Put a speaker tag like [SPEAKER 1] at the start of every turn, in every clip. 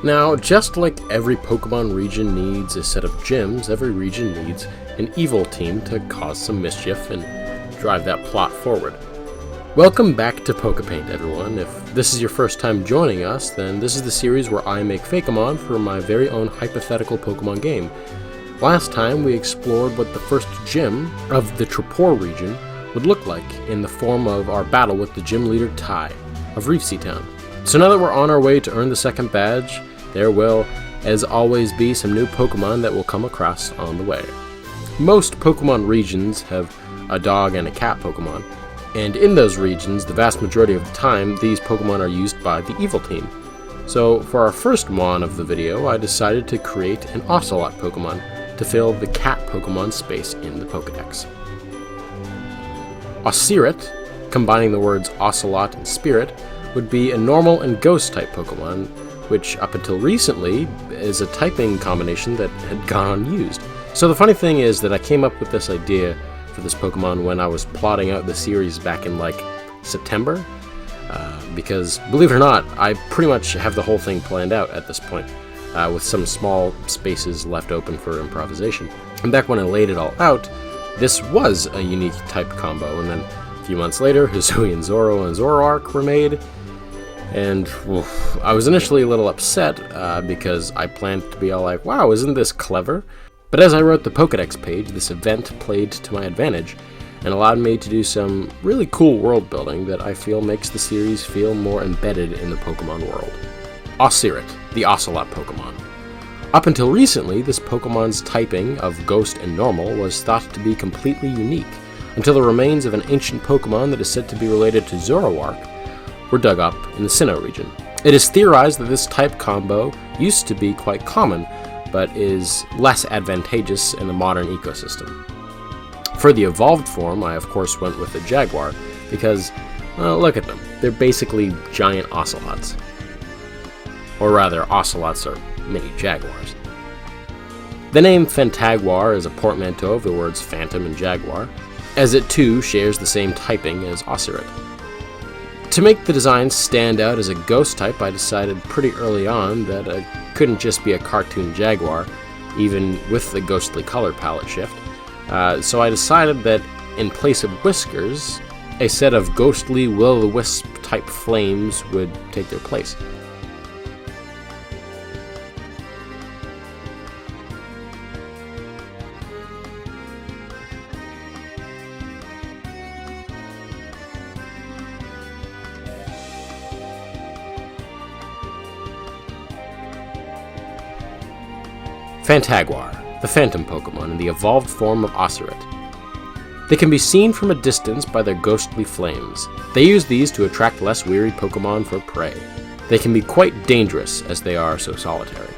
[SPEAKER 1] Now, just like every Pokemon region needs a set of gyms, every region needs an evil team to cause some mischief and drive that plot forward. Welcome back to PokePaint, everyone. If this is your first time joining us, then this is the series where I make fakemon for my very own hypothetical Pokemon game. Last time, we explored what the first gym of the Trapor region would look like in the form of our battle with the gym leader Tai of Reef Sea Town. So now that we're on our way to earn the second badge, there will, as always, be some new Pokemon that we'll come across on the way. Most Pokemon regions have a dog and a cat Pokemon, and in those regions, the vast majority of the time, these Pokemon are used by the evil team. So for our first Mon of the video, I decided to create an Ocelot Pokemon to fill the cat Pokemon space in the Pokedex. Ocirit, combining the words Ocelot and Spirit, would be a normal and ghost type Pokemon, which up until recently is a typing combination that had gone unused. So the funny thing is that I came up with this idea for this Pokemon when I was plotting out the series back in like September, because believe it or not, I pretty much have the whole thing planned out at this point, with some small spaces left open for improvisation. And back when I laid it all out, this was a unique type combo, and then a few months later, Hisuian Zoro and Zoroark were made. And I was initially a little upset because I planned to be all like, wow, isn't this clever? But as I wrote the Pokedex page, this event played to my advantage and allowed me to do some really cool world building that I feel makes the series feel more embedded in the Pokemon world. Ocirit, the Ocelot Pokemon. Up until recently, this Pokemon's typing of Ghost and Normal was thought to be completely unique, until the remains of an ancient Pokemon that is said to be related to Zoroark were dug up in the Sinnoh region. It is theorized that this type combo used to be quite common, but is less advantageous in the modern ecosystem. For the evolved form, I of course went with the Jaguar, because, well, look at them. They're basically giant ocelots. Or rather, ocelots are mini jaguars. The name Fantaguar is a portmanteau of the words phantom and jaguar, as it too shares the same typing as Ocirit. To make the design stand out as a ghost type, I decided pretty early on that I couldn't just be a cartoon jaguar, even with the ghostly color palette shift. So I decided that in place of whiskers, a set of ghostly will-o'-the-wisp type flames would take their place. Fantaguar, the phantom Pokemon in the evolved form of Ocirit. They can be seen from a distance by their ghostly flames. They use these to attract less weary Pokemon for prey. They can be quite dangerous as they are so solitary.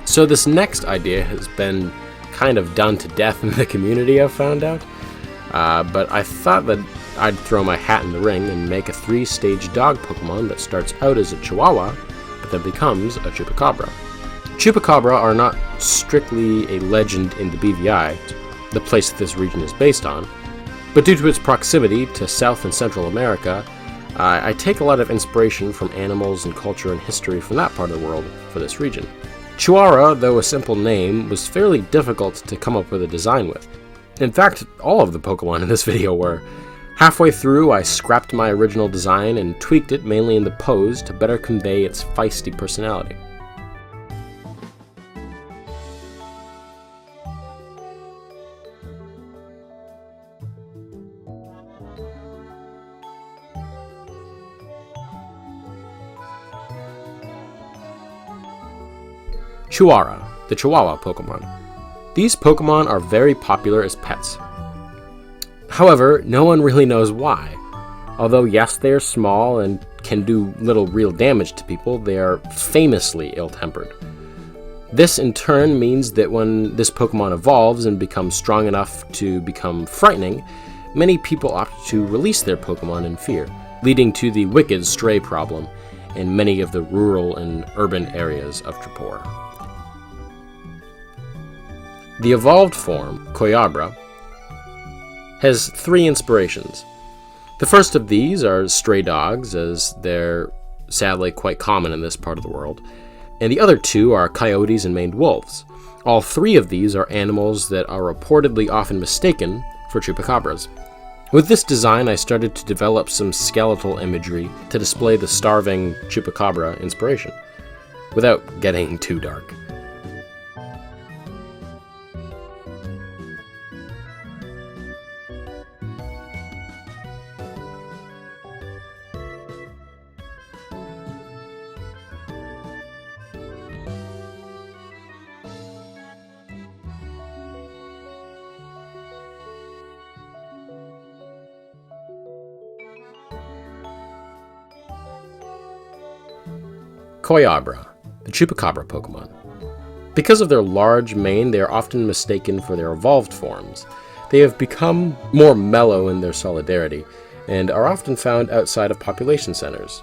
[SPEAKER 1] So this next idea has been kind of done to death in the community, I've found out, but I thought that I'd throw my hat in the ring and make a 3-stage dog Pokemon that starts out as a Chihuahua, but then becomes a Chupacabra. Chupacabra are not strictly a legend in the BVI, the place that this region is based on, but due to its proximity to South and Central America, I take a lot of inspiration from animals and culture and history from that part of the world for this region. Chihuahua, though a simple name, was fairly difficult to come up with a design with. In fact, all of the Pokemon in this video were. Halfway through, I scrapped my original design and tweaked it mainly in the pose to better convey its feisty personality. Chihuahua, the Chihuahua Pokemon. These Pokemon are very popular as pets. However, no one really knows why. Although yes, they are small and can do little real damage to people, they are famously ill-tempered. This in turn means that when this Pokemon evolves and becomes strong enough to become frightening, many people opt to release their Pokemon in fear, leading to the wicked stray problem in many of the rural and urban areas of Trapor. The evolved form, Kyogre, has 3 inspirations. The first of these are stray dogs, as they're sadly quite common in this part of the world. and the other two are coyotes and maned wolves. All three of these are animals that are reportedly often mistaken for chupacabras. With this design, I started to develop some skeletal imagery to display the starving chupacabra inspiration, without getting too dark. Koyabra, the chupacabra Pokemon. Because of their large mane, they are often mistaken for their evolved forms. They have become more mellow in their solidarity, and are often found outside of population centers.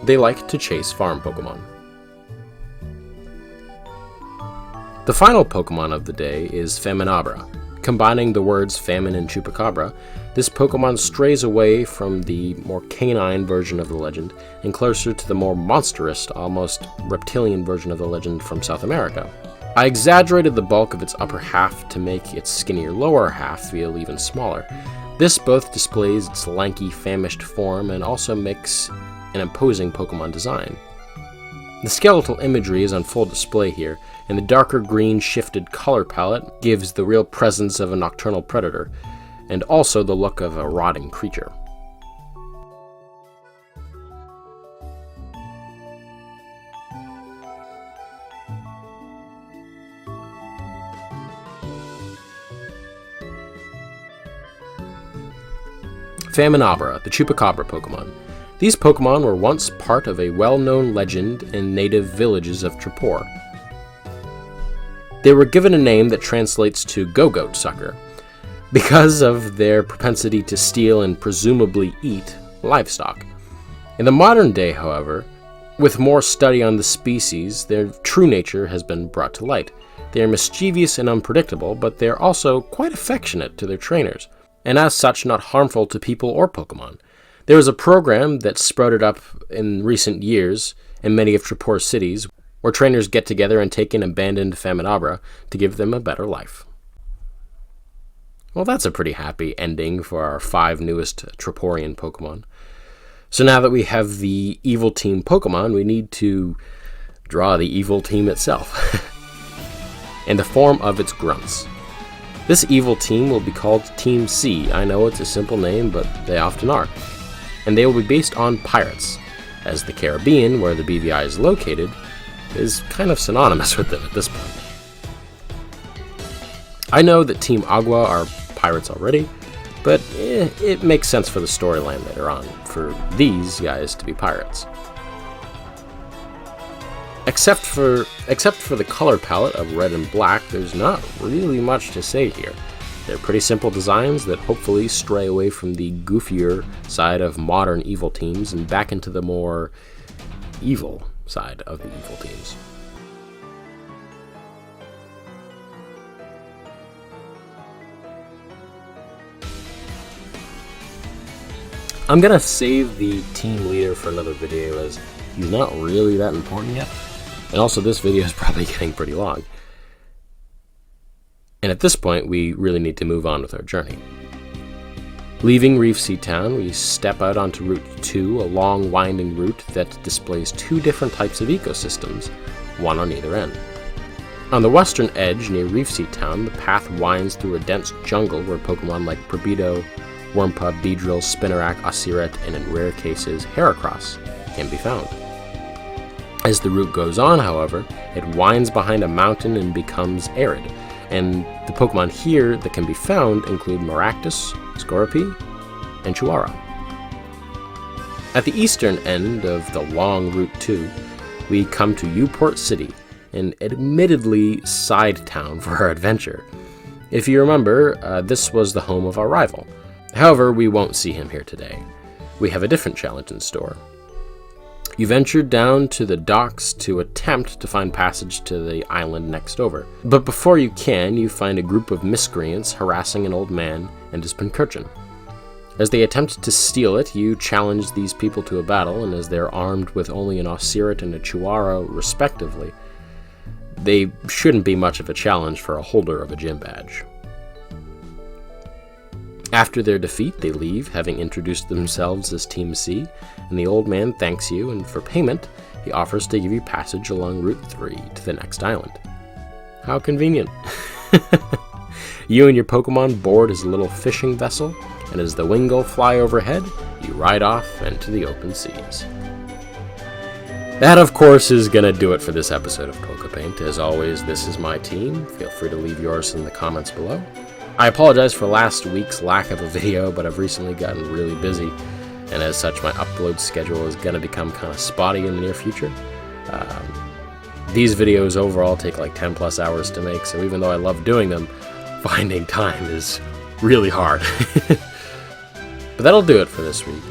[SPEAKER 1] They like to chase farm Pokemon. The final Pokemon of the day is Faminabra. Combining the words famine and chupacabra, this Pokemon strays away from the more canine version of the legend and closer to the more monstrous, almost reptilian version of the legend from South America. I exaggerated the bulk of its upper half to make its skinnier lower half feel even smaller. This both displays its lanky, famished form and also makes an imposing Pokemon design. The skeletal imagery is on full display here, and the darker green shifted color palette gives the real presence of a nocturnal predator, and also the look of a rotting creature. Faminabra, the chupacabra Pokemon. These Pokemon were once part of a well-known legend in native villages of Trapor. They were given a name that translates to go-goat sucker, because of their propensity to steal and presumably eat livestock. In the modern day, however, with more study on the species, their true nature has been brought to light. They are mischievous and unpredictable, but they are also quite affectionate to their trainers, and as such not harmful to people or Pokemon. There was a program that sprouted up in recent years in many of Trapor's cities, where trainers get together and take in abandoned Faminabra to give them a better life. Well, that's a pretty happy ending for our 5 newest Troporian Pokemon. So now that we have the evil team Pokemon, we need to draw the evil team itself in the form of its grunts. This evil team will be called Team C. I know it's a simple name, but they often are. And they will be based on pirates, as the Caribbean, where the BVI is located, is kind of synonymous with them at this point. I know that Team Agua are pirates already, but it makes sense for the storyline later on, for these guys to be pirates. Except for the color palette of red and black, there's not really much to say here. They're pretty simple designs that hopefully stray away from the goofier side of modern evil teams and back into the more evil side of the evil teams. I'm gonna save the team leader for another video, as he's not really that important yet. And also this video is probably getting pretty long. And at this point, we really need to move on with our journey. Leaving Reef Sea Town, we step out onto Route 2, a long winding route that displays 2 different types of ecosystems, one on either end. On the western edge, near Reef Sea Town, the path winds through a dense jungle where Pokemon like Probedo, Wurmpa, Beedrill, Spinarak, Ocerat, and in rare cases, Heracross can be found. As the route goes on, however, it winds behind a mountain and becomes arid, and the Pokemon here that can be found include Maractus, Scorpy, and Chuara. At the eastern end of the long Route 2, we come to Uport City, an admittedly side town for our adventure. If you remember, this was the home of our rival. However, we won't see him here today. We have a different challenge in store. You venture down to the docks to attempt to find passage to the island next over. But before you can, you find a group of miscreants harassing an old man and his Pincurchin. As they attempt to steal it, you challenge these people to a battle, and as they're armed with only an Osirit and a Chihuahua, respectively, they shouldn't be much of a challenge for a holder of a gym badge. After their defeat, they leave, having introduced themselves as Team C, and the old man thanks you, and for payment, he offers to give you passage along Route 3 to the next island. How convenient. You and your Pokemon board his little fishing vessel, and as the Wingull fly overhead, you ride off into the open seas. That, of course, is going to do it for this episode of PokePaint. As always, this is my team. Feel free to leave yours in the comments below. I apologize for last week's lack of a video, but I've recently gotten really busy, and as such, my upload schedule is going to become kind of spotty in the near future. These videos overall take like 10 plus hours to make, so even though I love doing them, finding time is really hard. But that'll do it for this week.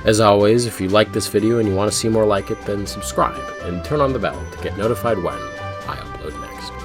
[SPEAKER 1] As always, if you like this video and you want to see more like it, then subscribe and turn on the bell to get notified when I upload next.